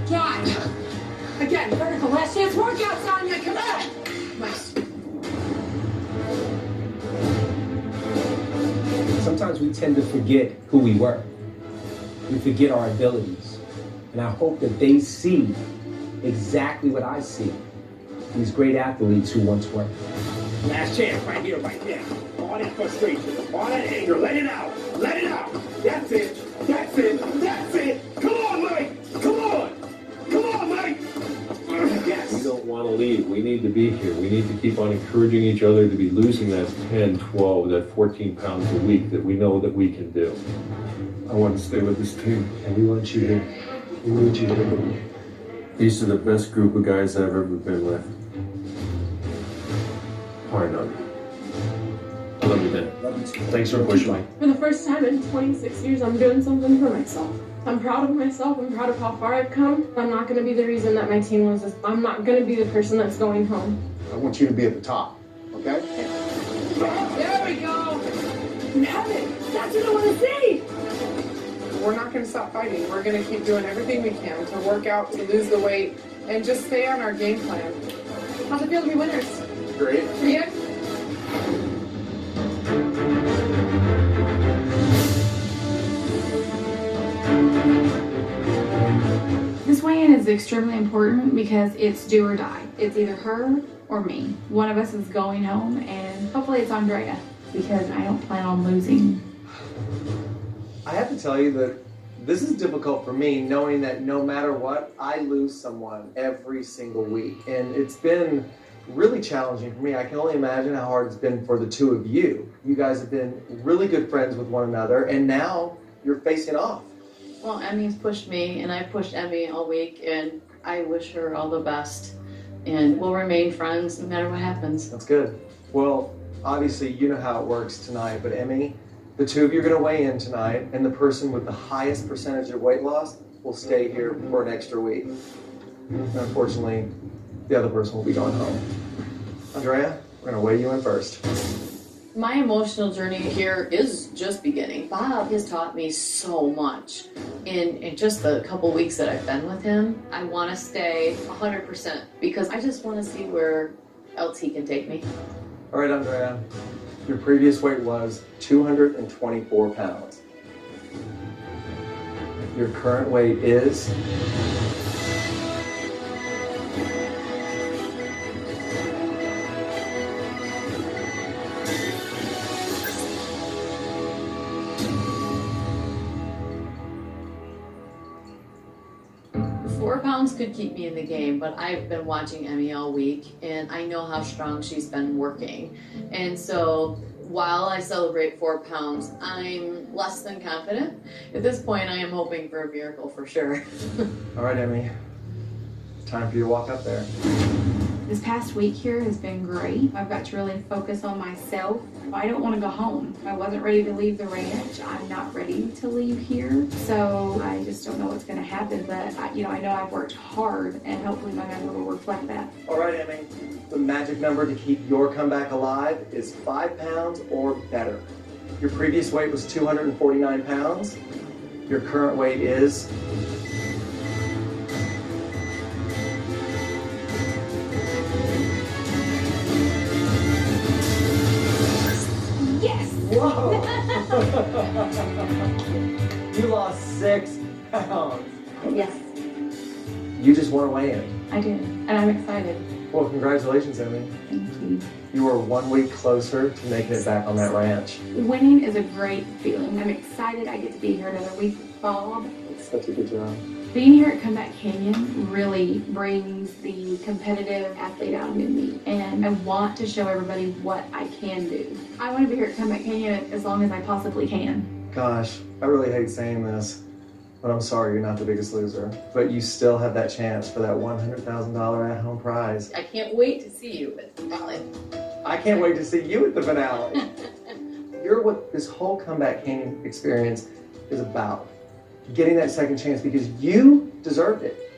Drive. Again, vertical. Last chance workouts on you. Come on. Nice. Sometimes we tend to forget who we were. We forget our abilities. And I hope that they see exactly what I see. These great athletes who once were. Last chance, right here, right now. All that frustration, all that anger, let it out. Let it out. That's it. That's it. That's it. Come on, Mike. Come on. Come on, Mike. Yes. We don't want to leave. We need to be here. We need to keep on encouraging each other to be losing that 10, 12, that 14 pounds a week that we know that we can do. I want to stay with this team. And we want you here. We need you here. These are the best group of guys I've ever been with. Why not? I love you, Ben. Thanks for pushing me. For the first time in 26 years, I'm doing something for myself. I'm proud of myself. I'm proud of how far I've come. I'm not going to be the reason that my team loses. I'm not going to be the person that's going home. I want you to be at the top, okay? There we go. You have it. That's what I want to see. We're not going to stop fighting. We're going to keep doing everything we can to work out, to lose the weight, and just stay on our game plan. How's it feel to be winners? Great. Yeah. This weigh-in is extremely important because it's do or die. It's either her or me. One of us is going home, and hopefully it's Andrea, because I don't plan on losing. I have to tell you that this is difficult for me, knowing that no matter what, I lose someone every single week. And it's been really challenging for me. I can only imagine how hard it's been for the two of you. You guys have been really good friends with one another, and now you're facing off. Well, Emmy's pushed me, and I've pushed Emmy all week, and I wish her all the best. And we'll remain friends no matter what happens. That's good. Well, obviously, you know how it works tonight, but Emmy, the two of you are going to weigh in tonight, and the person with the highest percentage of weight loss will stay here for an extra week. And unfortunately, the other person will be going home. Andrea, we're going to weigh you in first. My emotional journey here is just beginning. Bob has taught me so much. In just the couple weeks that I've been with him, I want to stay 100% because I just want to see where else he can take me. All right, Andrea, your previous weight was 224 pounds. Your current weight is... Could keep me in the game, but I've been watching Emmy all week and I know how strong she's been working. And so while I celebrate 4 pounds, I'm less than confident. At this point, I am hoping for a miracle for sure. All right, Emmy. Time for you to walk up there. This past week here has been great. I've got to really focus on myself. I don't want to go home. I wasn't ready to leave the ranch. I'm not ready to leave here. So I just don't know what's going to happen. But I know I've worked hard, and hopefully my number will reflect that. All right, Emmy. The magic number to keep your comeback alive is 5 pounds or better. Your previous weight was 249 pounds. Your current weight is... Whoa! You lost 6 pounds. Yes, You just want to weigh in. I did, and I'm excited. Well, congratulations, Emmy. Thank you. You are 1 week closer to making it back on that ranch. Winning is a great feeling. I'm excited I get to be here another week, Bob. It's such a good job. Being here at Comeback Canyon really brings the competitive athlete out in me, and I want to show everybody what I can do. I want to be here at Comeback Canyon as long as I possibly can. Gosh, I really hate saying this, but I'm sorry you're not the biggest loser. But you still have that chance for that $100,000 at-home prize. I can't wait to see you at the finale. I can't wait to see you at the finale. You're what this whole Comeback Canyon experience is about. Getting that second chance because you deserved it.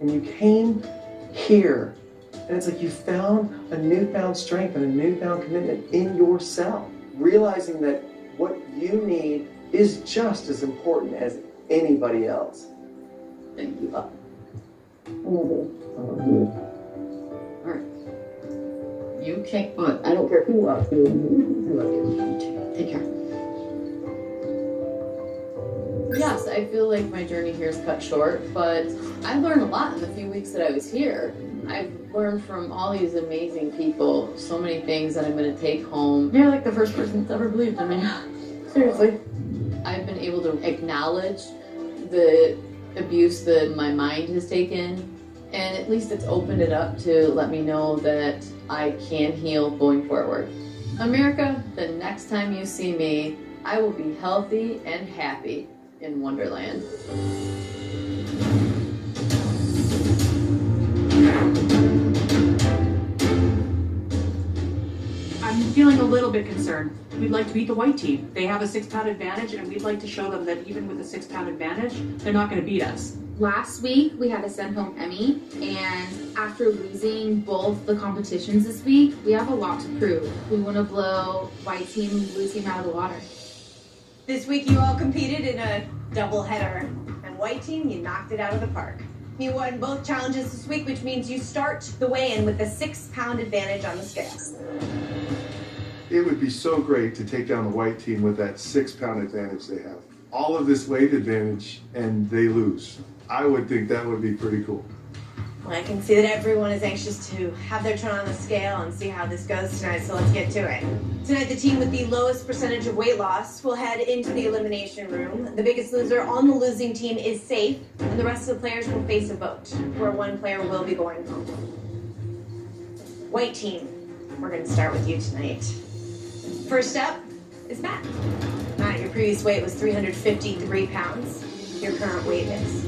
And you came here. And it's like you found a newfound strength and a newfound commitment in yourself. Realizing that what you need is just as important as anybody else. Thank you. You kick butt. I don't care who walks in. I love you. Take care. Yes, I feel like my journey here is cut short, but I learned a lot in the few weeks that I was here. I've learned from all these amazing people so many things that I'm going to take home. You're like the first person that's ever believed in me. Seriously. I've been able to acknowledge the abuse that my mind has taken, and at least it's opened it up to let me know that I can heal going forward. America, the next time you see me, I will be healthy and happy in Wonderland. I'm feeling a little bit concerned. We'd like to beat the white team. They have a 6-pound advantage, and we'd like to show them that even with a 6-pound advantage, they're not going to beat us. Last week, we had to send home Emmy, and after losing both the competitions this week, we have a lot to prove. We want to blow white team and blue team out of the water. This week you all competed in a doubleheader, and white team, you knocked it out of the park. You won both challenges this week, which means you start the weigh-in with a 6-pound advantage on the scale. It would be so great to take down the white team with that 6-pound advantage they have. All of this weight advantage, and they lose. I would think that would be pretty cool. Well, I can see that everyone is anxious to have their turn on the scale and see how this goes tonight, so let's get to it. Tonight, the team with the lowest percentage of weight loss will head into the elimination room. The biggest loser on the losing team is safe, and the rest of the players will face a vote, where one player will be going home. White team, we're going to start with you tonight. First up is Matt. Matt, your previous weight was 353 pounds. Your current weight is...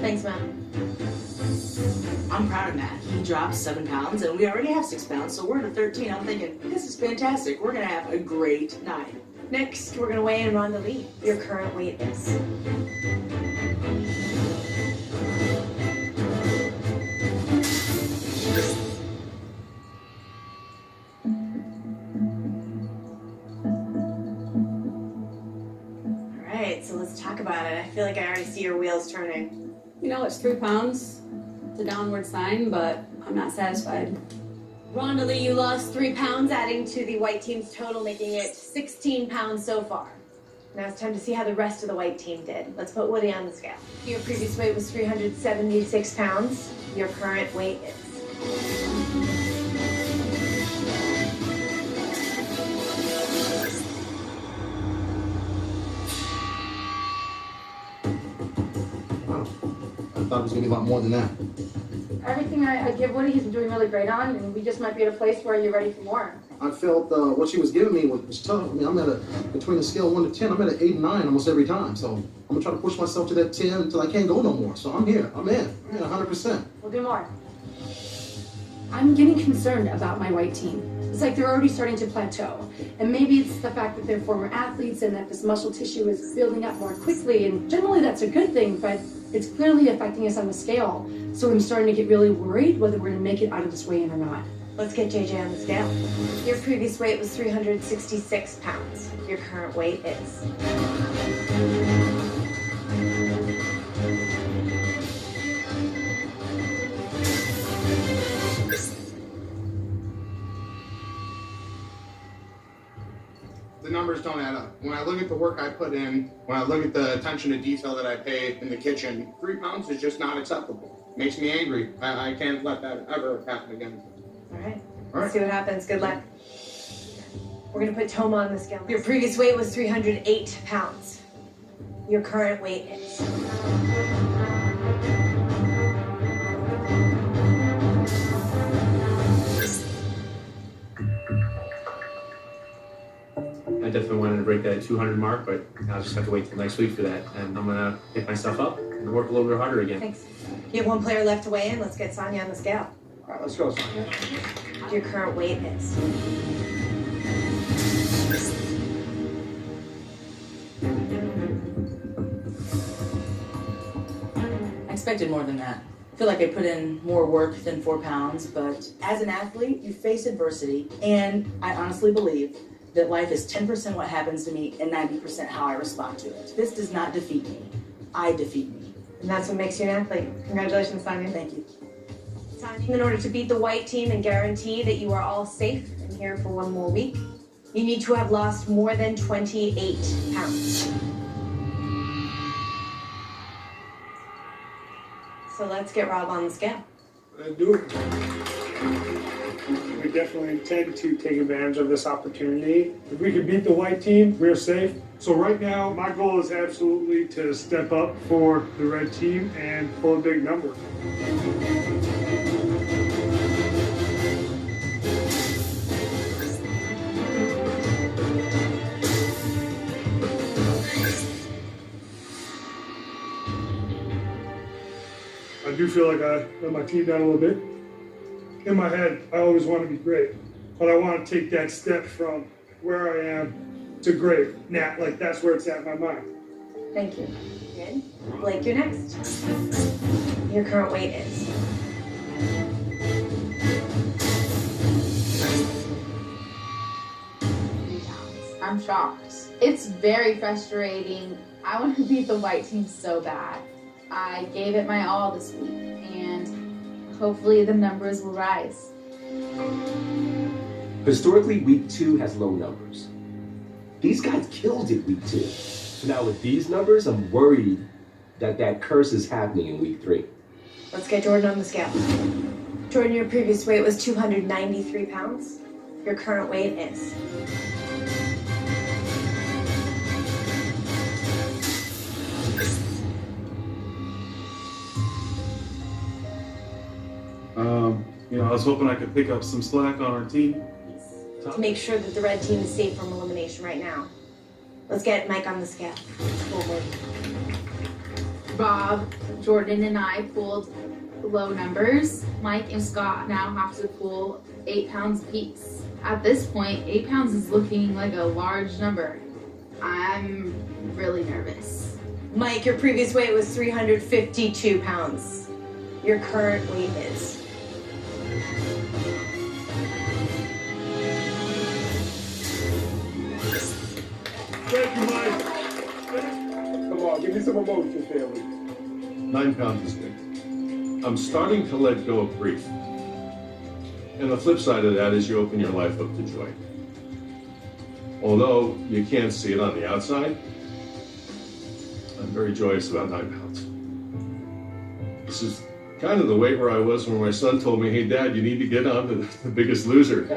Thanks, Matt. I'm proud of Matt. He dropped 7 pounds, and we already have 6 pounds, so we're at a 13. I'm thinking, this is fantastic. We're going to have a great night. Next, we're going to weigh in Rhonda Lee. Your current weight is... Alright, so let's talk about it. I feel like I already see your wheels turning. You know, it's 3 pounds. It's a downward sign, but I'm not satisfied. Rhonda Lee, you lost 3 pounds, adding to the white team's total, making it 16 pounds so far. Now it's time to see how the rest of the white team did. Let's put Woody on the scale. Your previous weight was 376 pounds. Your current weight is... I thought it was going to be a lot more than that. Everything I give Woody, he's been doing really great on, and we just might be at a place where you're ready for more. I felt what she was giving me was tough. I mean, I'm at a, between a scale of 1 to 10, I'm at an 8 and 9 almost every time. So I'm going to try to push myself to that 10 until I can't go no more. So I'm here. I'm in 100%. We'll do more. I'm getting concerned about my white team. It's like they're already starting to plateau. And maybe it's the fact that they're former athletes and that this muscle tissue is building up more quickly. And generally that's a good thing, but it's clearly affecting us on the scale. So I'm starting to get really worried whether we're going to make it out of this weigh-in or not. Let's get JJ on the scale. Your previous weight was 366 pounds. Your current weight is... the numbers don't add up. When I look at the work I put in, when I look at the attention to detail that I pay in the kitchen, 3 pounds is just not acceptable. Makes me angry. I can't let that ever happen again. All right. Let's see what happens. Good luck. We're going to put Toma on the scale. Your previous weight was 308 pounds. Your current weight is... I definitely wanted to break that 200 mark, but I'll just have to wait till next week for that. And I'm gonna pick myself up and work a little bit harder again. Thanks. You have one player left to weigh in. Let's get Sonia on the scale. All right, let's go, Sonia. Your current weight is... I expected more than that. I feel like I put in more work than 4 pounds, but as an athlete, you face adversity, and I honestly believe that life is 10% what happens to me and 90% how I respond to it. This does not defeat me. I defeat me. And that's what makes you an athlete. Congratulations, Sonia. Thank you. Sonia, in order to beat the white team and guarantee that you are all safe and here for one more week, you need to have lost more than 28 pounds. So let's get Rob on the scale. Let's do it. We definitely intend to take advantage of this opportunity. If we can beat the white team, we're safe. So right now, my goal is absolutely to step up for the red team and pull a big number. I do feel like I let my team down a little bit. In my head, I always want to be great, but I want to take that step from where I am to great. Now, like that's where it's at in my mind. Thank you. Good. Blake, you're next. Your current weight is... I'm shocked. It's very frustrating. I want to beat the white team so bad. I gave it my all this week, and hopefully the numbers will rise. Historically, week 2 has low numbers. These guys killed it week 2. So now with these numbers, I'm worried that that curse is happening in week 3. Let's get Jordan on the scale. Jordan, your previous weight was 293 pounds. Your current weight is... You know, I was hoping I could pick up some slack on our team. To make sure that the red team is safe from elimination right now. Let's get Mike on the scale. Bob, Jordan, and I pulled low numbers. Mike and Scott now have to pull 8 pounds apiece. At this point, 8 pounds is looking like a large number. I'm really nervous. Mike, your previous weight was 352 pounds. Your current weight is... Thank you, Mike. Come on, give me some emotion, family. 9 pounds is good. I'm starting to let go of grief. And the flip side of that is you open your life up to joy. Although you can't see it on the outside, I'm very joyous about 9 pounds. This is kind of the weight where I was when my son told me, hey, Dad, you need to get on to the Biggest Loser.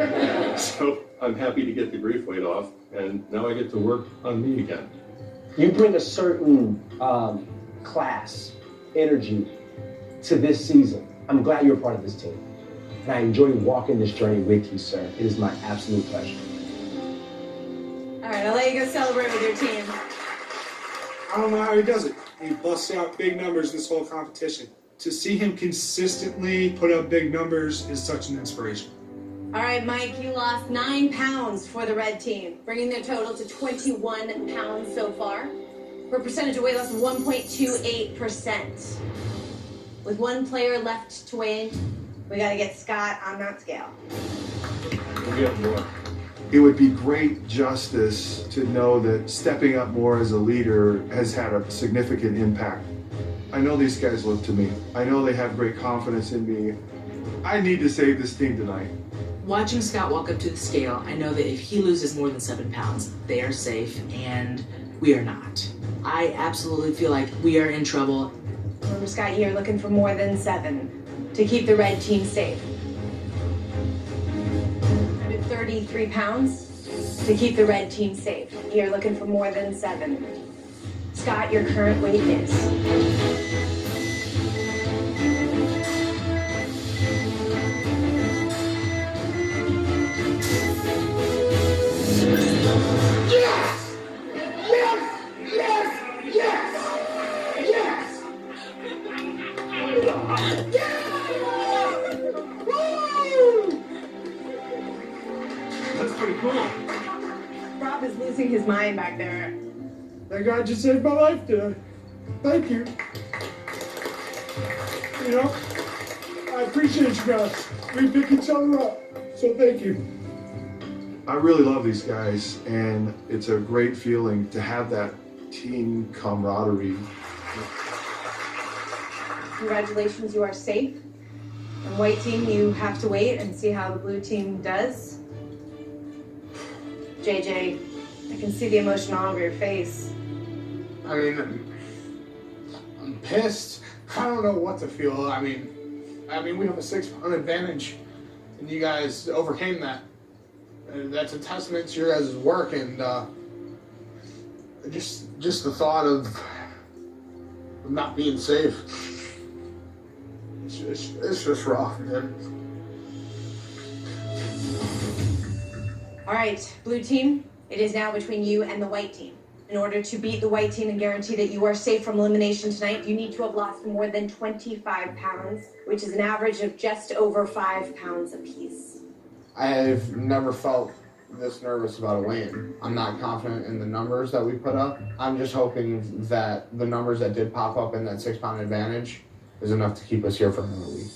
So I'm happy to get the grief weight off, and now I get to work on me again. You bring a certain class, energy to this season. I'm glad you're a part of this team. And I enjoy walking this journey with you, sir. It is my absolute pleasure. All right, I'll let you go celebrate with your team. I don't know how he does it. He busts out big numbers this whole competition. To see him consistently put up big numbers is such an inspiration. All right, Mike, you lost 9 pounds for the red team, bringing their total to 21 pounds so far. For a percentage of weight loss of 1.28%. With one player left to weigh in, we got to get Scott on that scale. It would be great justice to know that stepping up more as a leader has had a significant impact. I know these guys look to me. I know they have great confidence in me. I need to save this team tonight. Watching Scott walk up to the scale, I know that if he loses more than 7 pounds, they are safe and we are not. I absolutely feel like we are in trouble. Remember, Scott, you're looking for more than 7 to keep the red team safe. 133 pounds to keep the red team safe. You're looking for more than 7. Scott, your current weight is. Yes! Yes! Yes! Yes! Yes! That's pretty cool. Rob is losing his mind back there. That guy just saved my life today. Thank you. You know, I appreciate you guys. We pick each other up, so thank you. I really love these guys, and it's a great feeling to have that team camaraderie. Congratulations, you are safe. And white team, you have to wait and see how the blue team does. JJ, I can see the emotion all over your face. I mean, I'm pissed. I don't know what to feel. I mean, we have a 6-pound advantage, and you guys overcame that. And that's a testament to your guys' work, and just the thought of not being safe. It's just rough, man. All right, blue team, it is now between you and the white team. In order to beat the white team and guarantee that you are safe from elimination tonight, you need to have lost more than 25 pounds, which is an average of just over 5 pounds apiece. I've never felt this nervous about a win. I'm not confident in the numbers that we put up. I'm just hoping that the numbers that did pop up in that 6-pound advantage is enough to keep us here for another week.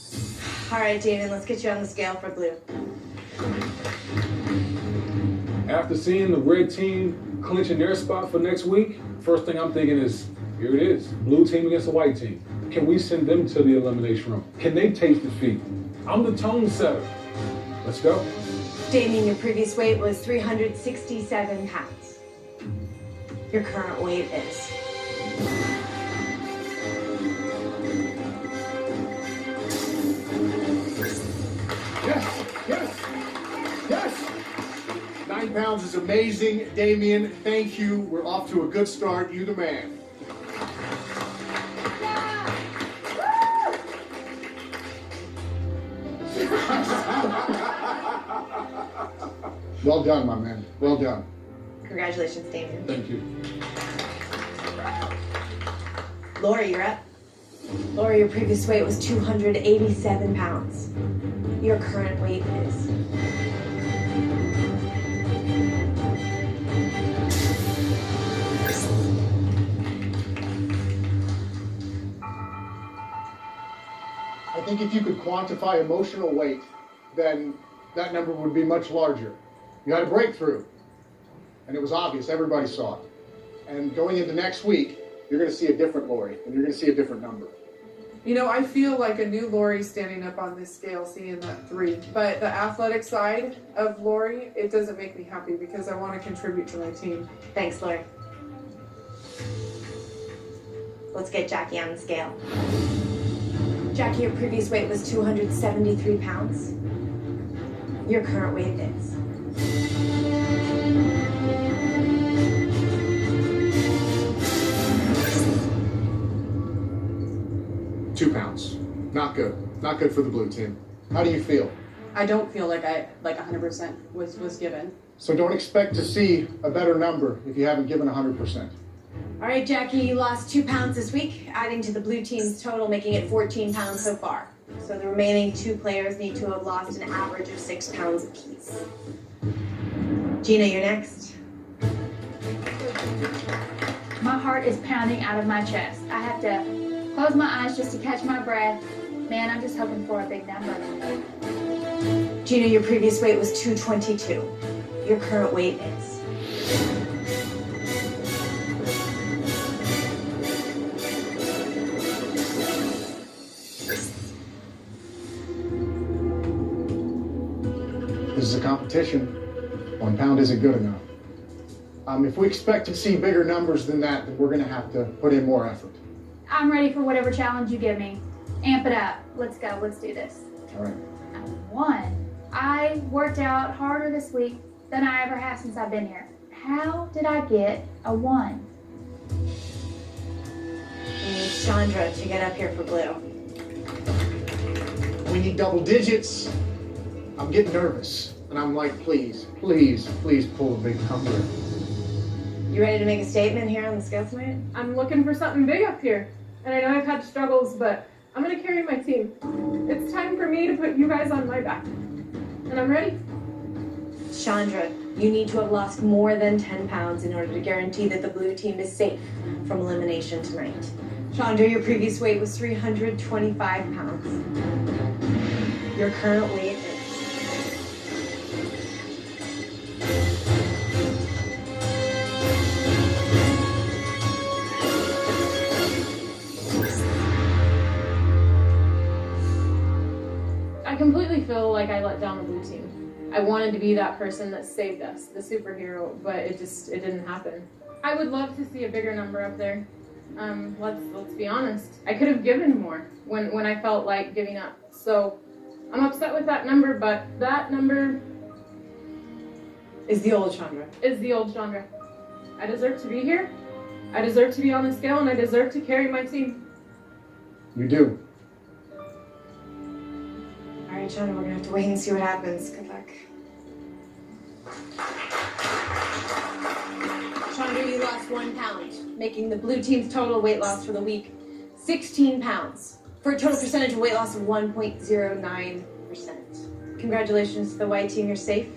All right, Damon, let's get you on the scale for blue. After seeing the red team clinching their spot for next week, first thing I'm thinking is, here it is, blue team against the white team. Can we send them to the elimination room? Can they taste defeat? I'm the tone setter. Let's go. Damien, your previous weight was 367 pounds. Your current weight is. Yes, yes, yes. 9 pounds is amazing. Damien, thank you. We're off to a good start. You the man. Well done, my man. Well done. Congratulations, Damien. Thank you. Laura, you're up. Laura, your previous weight was 287 pounds. Your current weight is. I think if you could quantify emotional weight, then that number would be much larger. You had a breakthrough, and it was obvious. Everybody saw it. And going into next week, you're going to see a different Lori, and you're going to see a different number. You know, I feel like a new Lori standing up on this scale, seeing that 3. But the athletic side of Lori, it doesn't make me happy because I want to contribute to my team. Thanks, Lori. Let's get Jackie on the scale. Jackie, your previous weight was 273 pounds. Your current weight is. £2. Not good. Not good for the blue team. How do you feel? I don't feel like 100% was given. So don't expect to see a better number if you haven't given 100%. All right, Jackie, you lost 2 pounds this week, adding to the blue team's total, making it 14 pounds so far. So the remaining 2 players need to have lost an average of 6 pounds apiece. Gina, you're next. My heart is pounding out of my chest. I have to close my eyes just to catch my breath. Man, I'm just hoping for a big number. Gina, your previous weight was 222. Your current weight is. This is a competition. 1 pound isn't good enough. If we expect to see bigger numbers than that, then we're going to have to put in more effort. I'm ready for whatever challenge you give me. Amp it up. Let's go. Let's do this. All right. I won. I worked out harder this week than I ever have since I've been here. How did I get a 1? We need Chandra to get up here for blue. We need double digits. I'm getting nervous. And I'm like, please, please, please pull a big number. You ready to make a statement here on the scale tonight? I'm looking for something big up here. And I know I've had struggles, but I'm gonna carry my team. It's time for me to put you guys on my back. And I'm ready. Chandra, you need to have lost more than 10 pounds in order to guarantee that the blue team is safe from elimination tonight. Chandra, your previous weight was 325 pounds. Your current weight is... I completely feel like I let down the blue team. I wanted to be that person that saved us, the superhero, but it didn't happen. I would love to see a bigger number up there. Let's be honest. I could have given more when I felt like giving up. So I'm upset with that number, but that number is the old Chandra. Is the old Chandra. I deserve to be here. I deserve to be on the scale, and I deserve to carry my team. You do. All right, Chandra, we're gonna have to wait and see what happens. Good luck. Chandra, you lost 1 pound, making the blue team's total weight loss for the week 16 pounds, for a total percentage of weight loss of 1.09%. Congratulations to the white team, you're safe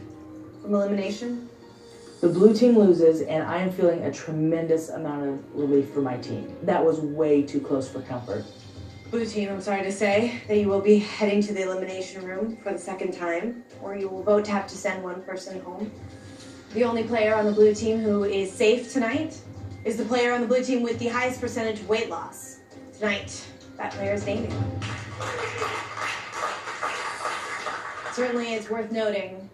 from elimination. The blue team loses, and I am feeling a tremendous amount of relief for my team. That was way too close for comfort. Blue team, I'm sorry to say that you will be heading to the elimination room for the second time, or you will vote to have to send one person home. The only player on the blue team who is safe tonight is the player on the blue team with the highest percentage of weight loss. Tonight, that player is Amy. Certainly, it's worth noting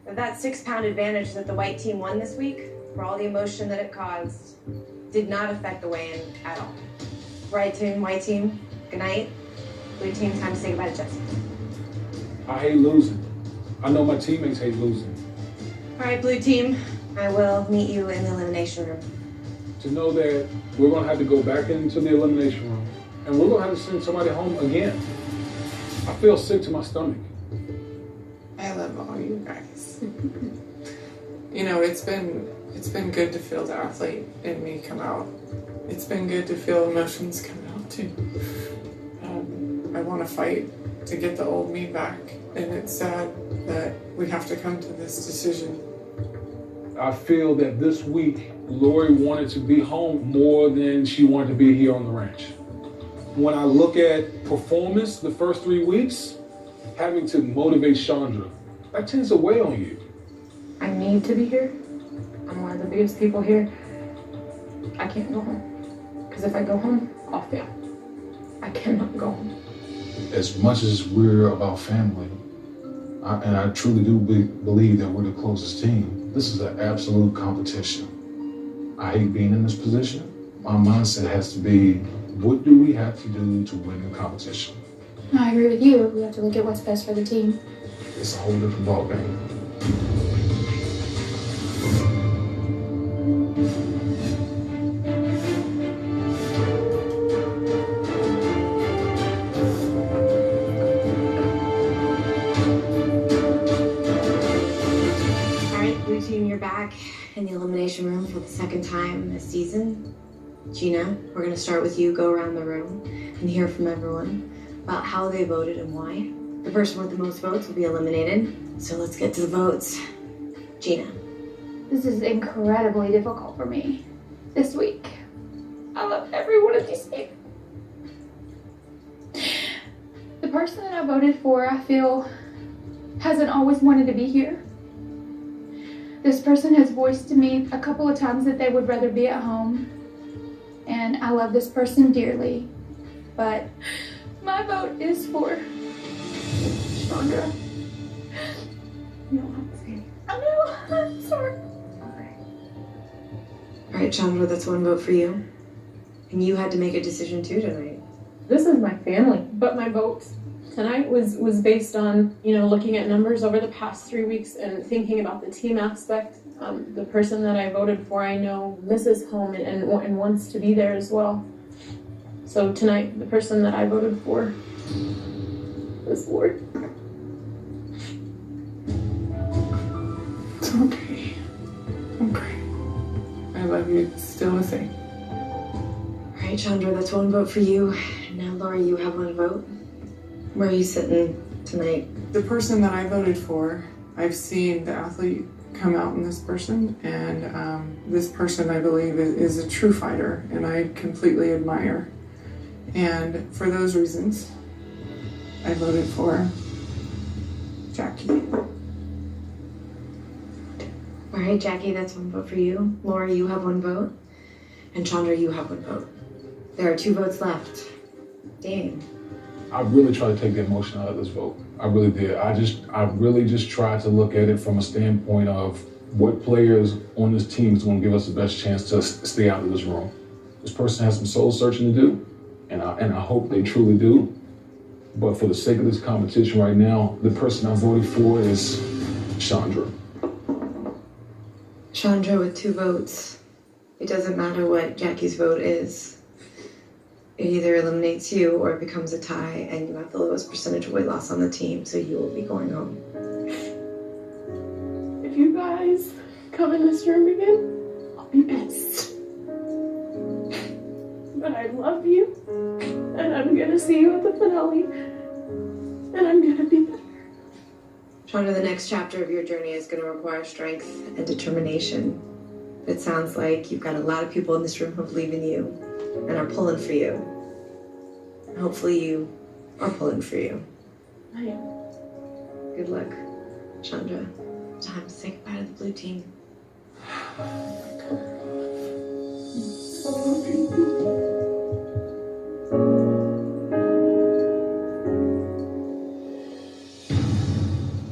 that that 6-pound advantage that the white team won this week, for all the emotion that it caused, did not affect the weigh-in at all. Right team, white team, good night. Blue team, time to say goodbye to Jesse. I hate losing. I know my teammates hate losing. All right, blue team, I will meet you in the elimination room. To know that we're going to have to go back into the elimination room and we're going to have to send somebody home again. I feel sick to my stomach. I love all you guys. You know, it's been good to feel the athlete in me come out. It's been good to feel emotions come out too. I want to fight to get the old me back, and it's sad that we have to come to this decision. I feel that this week, Lori wanted to be home more than she wanted to be here on the ranch. When I look at performance the first 3 weeks, having to motivate Chandra, that tends to weigh on you. I need to be here. I'm one of the biggest people here. I can't go home. Because if I go home, I'll fail. I cannot go home. As much as we're about family, and I truly do believe that we're the closest team, this is an absolute competition. I hate being in this position. My mindset has to be, what do we have to do to win the competition? No, I agree with you. We have to look at what's best for the team. It's a whole different ballgame. You're back in the elimination room for the second time this season. Gina, we're going to start with you, go around the room and hear from everyone about how they voted and why. The person with the most votes will be eliminated. So let's get to the votes. Gina. This is incredibly difficult for me this week. I love every one of these people. The person that I voted for, I feel, hasn't always wanted to be here. This person has voiced to me a couple of times that they would rather be at home. And I love this person dearly. But my vote is for Chandra. right, Chandra, that's one vote for you. And you had to make a decision too tonight. This is my family, but my vote tonight was based on, looking at numbers over the past 3 weeks and thinking about the team aspect. The person that I voted for, I know misses home and wants to be there as well. So tonight, the person that I voted for was Lord. It's okay. Okay. I love you still the same. All right, Chandra, that's one vote for you. And now, Laura, you have one vote. Where are you sitting tonight? The person that I voted for, I've seen the athlete come out in this person, and this person, I believe, is a true fighter, and I completely admire. And for those reasons, I voted for Jackie. All right, Jackie, that's one vote for you. Laura, you have one vote. And Chandra, you have one vote. There are 2 votes left. Dang. I really tried to take the emotion out of this vote. I really did. I really just tried to look at it from a standpoint of what players on this team is going to give us the best chance to stay out of this room. This person has some soul searching to do, and I hope they truly do. But for the sake of this competition right now, the person I voted for is Chandra. Chandra with 2 votes. It doesn't matter what Jackie's vote is. It either eliminates you or it becomes a tie, and you have the lowest percentage of weight loss on the team, so you will be going home. If you guys come in this room again, I'll be pissed. But I love you, and I'm gonna see you at the finale, and I'm gonna be better. Chandra, the next chapter of your journey is going to require strength and determination. It sounds like you've got a lot of people in this room who believe in you and are pulling for you. And hopefully you are pulling for you. I am. Good luck, Chandra. Time to say goodbye to the blue team. I love you.